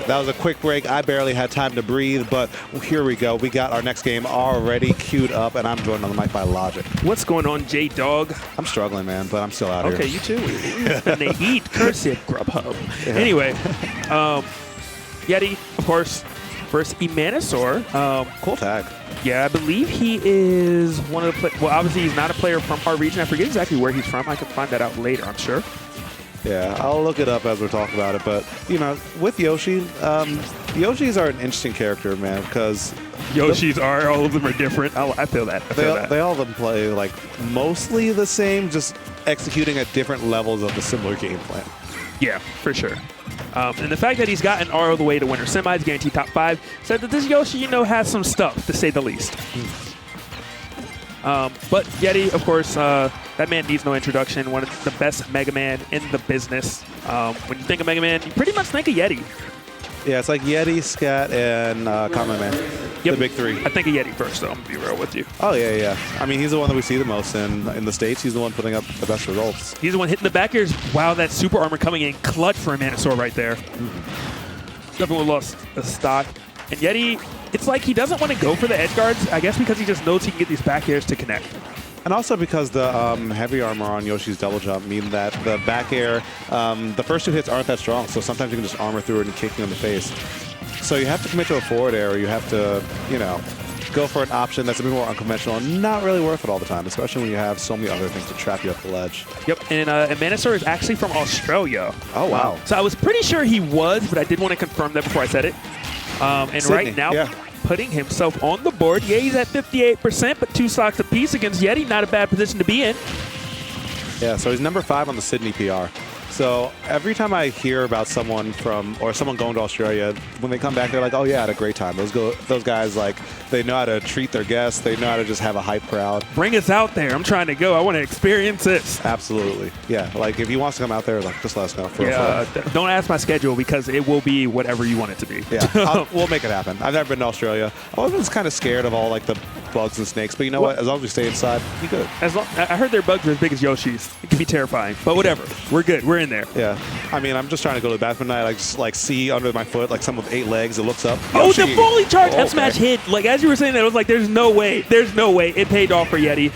that was a quick break. I barely had time to breathe, but here we go. We got our next game already queued up, and I'm joined on the mic by Logic. What's going on, J-Dog? I'm struggling, man, but I'm still out here. Okay, you too. And they eat cursive Grubhub. Yeah. Anyway, Yeti, of course, versus EmanSaur. Cool tag. Yeah, I believe he is one of the well, obviously he's not a player from our region. I forget exactly where he's from. I can find that out later, I'm sure. Yeah, I'll look it up as we're talking about it. But, you know, with Yoshi, Yoshis are an interesting character, man, because Yoshis are, all of them are different. I feel that. They all of them play, like, mostly the same, just executing at different levels of the similar game plan. Yeah, for sure. And the fact that he's gotten all the way to winter semis, guaranteed top 5, said that this Yoshi, you know, has some stuff, to say the least. But Yeti, of course, that man needs no introduction. One of the best Mega Man in the business. When you think of Mega Man, you pretty much think of Yeti. Yeah, it's like Yeti, Scat, and Common Man. Yep. The big three. I think of Yeti first, though. I'm going to be real with you. Oh, yeah, yeah. I mean, he's the one that we see the most in the States. He's the one putting up the best results. He's the one hitting the back airs. Wow, that super armor coming in clutch for EmanSaur right there. Everyone lost a stock. And Yeti, it's like he doesn't want to go for the edge guards, I guess because he just knows he can get these back airs to connect. And also because the heavy armor on Yoshi's double jump mean that the back air, the first 2 hits aren't that strong, so sometimes you can just armor through it and kick you in the face. So you have to commit to a forward air, or you have to, you know, go for an option that's a bit more unconventional and not really worth it all the time, especially when you have so many other things to trap you up the ledge. Yep, and EmanSaur is actually from Australia. Oh, wow. So I was pretty sure he was, but I did want to confirm that before I said it. And Sydney, right now, yeah. putting himself on the board. Yeah, he's at 58%, but 2 stocks apiece against Yeti. Not a bad position to be in. Yeah, so he's number 5 on the Sydney PR. So every time I hear about someone someone going to Australia, when they come back, they're like, oh, yeah, I had a great time. Those guys, like, they know how to treat their guests. They know how to just have a hype crowd. Bring us out there. I'm trying to go. I want to experience this. Absolutely. Yeah, like, if he wants to come out there, like, just let us know. Don't ask my schedule because it will be whatever you want it to be. Yeah, we'll make it happen. I've never been to Australia. I was kind of scared of all, like, the bugs and snakes, but you know what? As long as we stay inside, we good. I heard their bugs are as big as Yoshi's. It can be terrifying, but whatever. We're good. We're in there. Yeah. I mean, I'm just trying to go to the bathroom at night. I just, like, see under my foot, like, someone with 8 legs. It looks up. Yoshi. Oh, the fully charged F smash hit. Like, as you were saying that, it was like, there's no way. There's no way. It paid off for Yeti.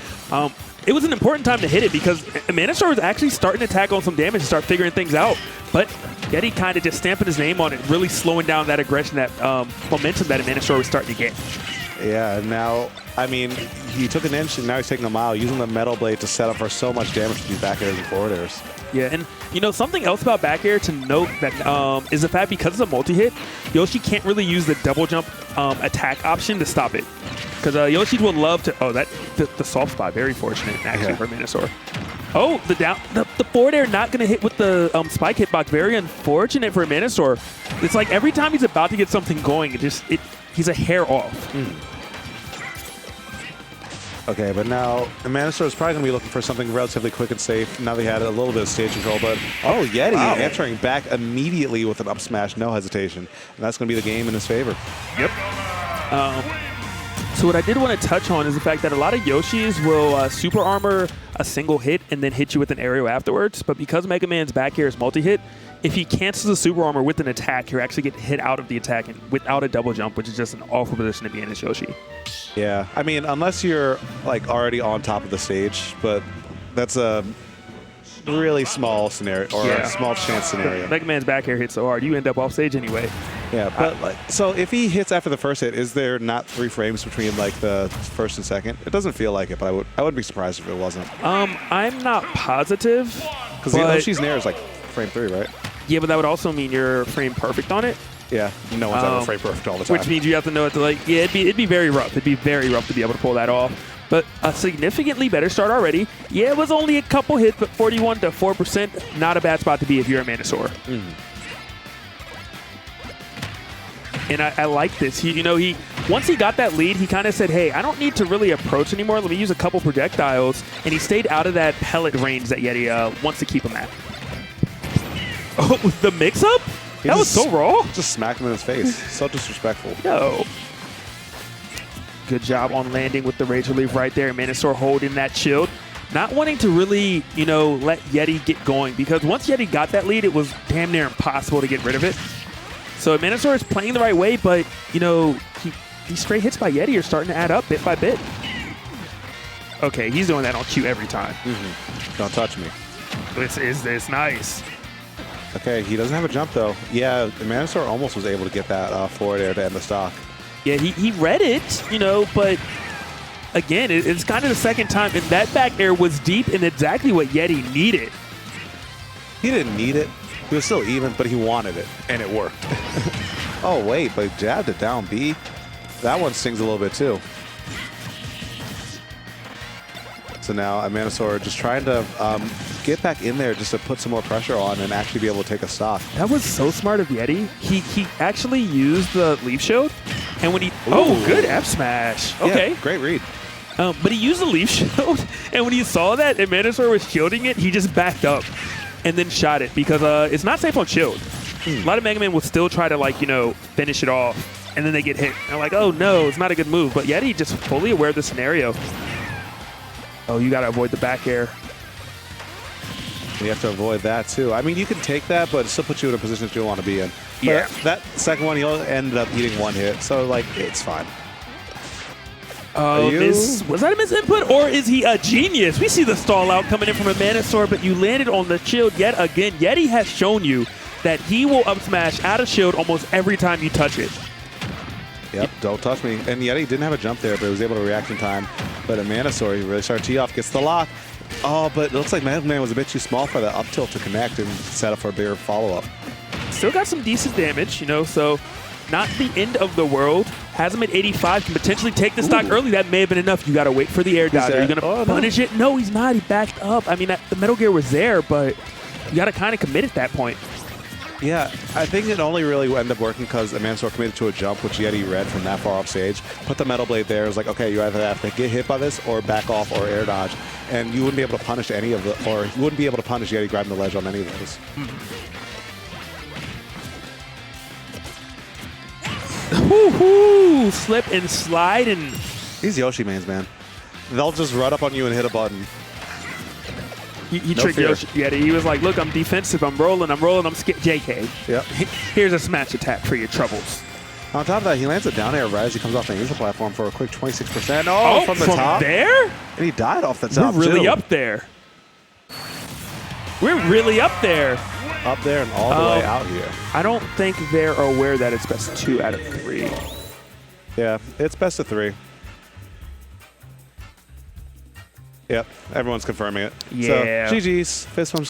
It was an important time to hit it because EmanSaur was actually starting to tack on some damage and start figuring things out. But Yeti kind of just stamping his name on it, really slowing down that aggression, that momentum that EmanSaur was starting to get. Yeah, now, I mean, he took an inch and now he's taking a mile, using the metal blade to set up for so much damage with these back airs and forward airs. Yeah, and you know, something else about back air to note that is the fact because it's a multi-hit, Yoshi can't really use the double jump attack option to stop it. Because Yoshi would love to, the soft spot, very fortunate actually for EmanSaur. Oh, the forward air not going to hit with the spike hitbox, very unfortunate for EmanSaur. It's like every time he's about to get something going, he's a hair off. Okay, but now EmanSaur is probably going to be looking for something relatively quick and safe. Now they had a little bit of stage control, but Yeti answering back immediately with an up smash, no hesitation. And that's going to be the game in his favor. Yep. So what I did want to touch on is the fact that a lot of Yoshis will super armor a single hit and then hit you with an aerial afterwards. But because Mega Man's back air is multi-hit, if he cancels the super armor with an attack, he'll actually get hit out of the attack and without a double jump, which is just an awful position to be in as Yoshi. Yeah, I mean, unless you're like already on top of the stage, but that's a really small scenario or a small chance scenario. Mega Man's back air hits so hard, you end up off stage anyway. Yeah, but so if he hits after the first hit, is there not 3 frames between like the first and second? It doesn't feel like it, but I wouldn't be surprised if it wasn't. I'm not positive. Because the Yoshi's Nair is like frame 3, right? Yeah, but that would also mean you're frame perfect on it. Yeah, no one's ever frame perfect all the time. Which means you have to know it to like, yeah, it'd be very rough. It'd be very rough to be able to pull that off. But a significantly better start already. Yeah, it was only a couple hits, but 41 to 4%, not a bad spot to be if you're a EmanSaur. And I like this. Once he got that lead, he kind of said, hey, I don't need to really approach anymore. Let me use a couple projectiles. And he stayed out of that pellet range that Yeti wants to keep him at. Oh, the mix-up? That was so raw. Just smacked him in his face. So disrespectful. Yo. Good job on landing with the Rage Relief right there. EmanSaur holding that shield. Not wanting to really, let Yeti get going. Because once Yeti got that lead, it was damn near impossible to get rid of it. So EmanSaur is playing the right way, but, you know, these straight hits by Yeti are starting to add up bit by bit. Okay, he's doing that on cue every time. Don't touch me. This is nice. Okay, he doesn't have a jump, though. Yeah, EmanSaur almost was able to get that forward air to end the stock. Yeah, he read it, you know, but again, it's kind of the second time, and that back air was deep and exactly what Yeti needed. He didn't need it. He was still even, but he wanted it, and it worked. Oh, wait, but he jabbed it down B. That one stings a little bit, too. So now EmanSaur just trying to get back in there just to put some more pressure on and actually be able to take a stock. That was so smart of Yeti. He actually used the leaf shield, and when he good F smash. Okay, yeah, great read. But he used the leaf shield, and when he saw that EmanSaur was shielding it, he just backed up and then shot it because it's not safe on shield. A lot of Mega Man will still try to, like, you know, finish it off, and then they get hit. And like, oh no, it's not a good move. But Yeti just fully aware of the scenario. Oh, you got to avoid the back air. You have to avoid that, too. I mean, you can take that, but it still puts you in a position that you want to be in. Yeah. But that second one, he'll end up eating one hit, so, like, it's fine. Was that a misinput, or is he a genius? We see the stall out coming in from EmanSaur, but you landed on the shield yet again. Yeti has shown you that he will up smash out of shield almost every time you touch it. Yep, don't touch me. And Yeti didn't have a jump there, but he was able to react in time. But EmanSaur, he really started tee off, gets the lock. Oh, but it looks like Mega Man was a bit too small for that up tilt to connect and set up for a bigger follow-up. Still got some decent damage, you know, so not the end of the world. Has him at 85, can potentially take the stock early. That may have been enough. You got to wait for the air dodge. Are you going to punish it? No, he's not. He backed up. I mean, the Metal Gear was there, but you got to kind of commit at that point. Yeah, I think it only really ended up working because EmanSaur committed to a jump, which Yeti read from that far off stage. Put the Metal Blade there. It was like, okay, you either have to get hit by this or back off or air dodge. And you wouldn't be able to punish any of the, or you wouldn't be able to punish Yeti grabbing the ledge on any of those. Woo-hoo! Slip and slide and... These Yoshi mains, man. They'll just run up on you and hit a button. He tricked Yoshi. Yeti. He was like, look, I'm defensive. I'm rolling. I'm JK. Yep. Here's a smash attack for your troubles. On top of that, he lands a down air right as he comes off the angel platform for a quick 26%. Oh, from the top. There? And he died off the top, We're really up there. We're really up there. Up there and all the way out here. I don't think they're aware that it's best 2 out of 3. Yeah, it's best of 3. Yep, everyone's confirming it. Yeah. So, GG's. Fist bumps.